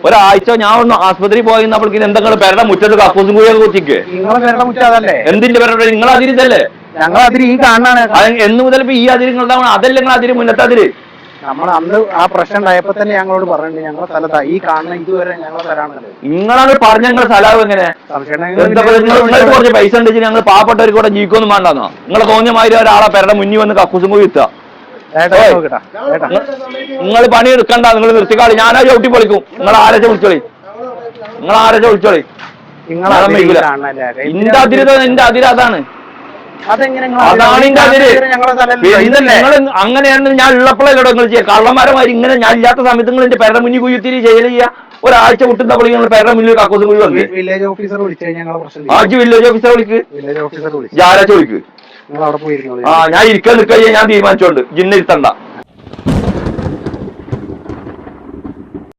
ഒരാഴ്ച ഞാൻ ഒന്ന് ആസ്പത്രി പോയിരുന്നപ്പോഴേക്കും എന്തെങ്കിലും പേരുടെ മുറ്റത്ത് കക്കൂസും കൂടിയൊക്കെ കുത്തിക്ക്. എന്തിന്റെ പേരുടെ നിങ്ങൾ അതിരിതല്ലേ? ഞങ്ങൾ അതിരി ഈ കാണാണ്. എന്ന് മുതൽ ഇപ്പൊ ഈ അതിരി നിങ്ങളുണ്ടാവണം. അതല്ല നിങ്ങൾ അതിരി മുന്നത്തെ അതിര്. നമ്മൾ അന്ന് ആ പ്രശ്നം ഉണ്ടായപ്പോ തന്നെ ഞങ്ങളോട് പറഞ്ഞിട്ടുണ്ട് ഞങ്ങളുടെ സ്ഥലത്താ ഈ കാണുന്ന ഇതുവരെ ഞങ്ങളുടെ സ്ഥലമാണല്ലോ. നിങ്ങളാണ് പറഞ്ഞ ഞങ്ങളുടെ സ്ഥലം എങ്ങനെ കുറച്ച് പൈസ ഉണ്ടെങ്കിൽ ഞങ്ങൾ പാവപ്പെട്ടവർക്ക് കൂടെ ജീവിക്കൊന്നും വേണ്ടെന്നോ? നിങ്ങളെ തോന്നിയ മാതിരി ഒരാളെ പേരുടെ മുന്നിൽ വന്ന് കക്കൂസും കൂടി എത്തുക. നിങ്ങൾ പണി എടുക്കണ്ട, നിങ്ങൾ നിർത്തിക്കാളി. ഞാനാ ചവിട്ടി പൊളിക്കും. നിങ്ങൾ ആരെ വിളിച്ചോളി. എന്റെ അതിര് അതാണ്. അങ്ങനെയാണ് ഞാൻ ഉള്ളപ്പോഴല്ലോ നിങ്ങൾ ചെയ്യുക. കള്ളന്മാരമാര് ഇങ്ങനെ ഞാൻ ഇല്ലാത്ത സമയത്ത് നിങ്ങൾ എന്റെ പേരുടെ മുന്നിൽ കുയ്യത്തിരി ജയിൽ ചെയ്യുക. ഒരാഴ്ച വിട്ടുന്നപ്പോൾ നിങ്ങൾ പേരുടെ മുന്നിൽ കക്കൂസും കൂടി വന്നു. വില്ലേജ് ഓഫീസർ വിളിച്ചു വില്ലേജ് ഓഫീസറെ വിളിക്ക്. ആരാ ചോദിക്ക്. ഞാൻ ഇരിക്കാൻ നിൽക്കുക. ഞാൻ തീരുമാനിച്ചോണ്ട് ജിന്ന ഇരുത്തണ്ട.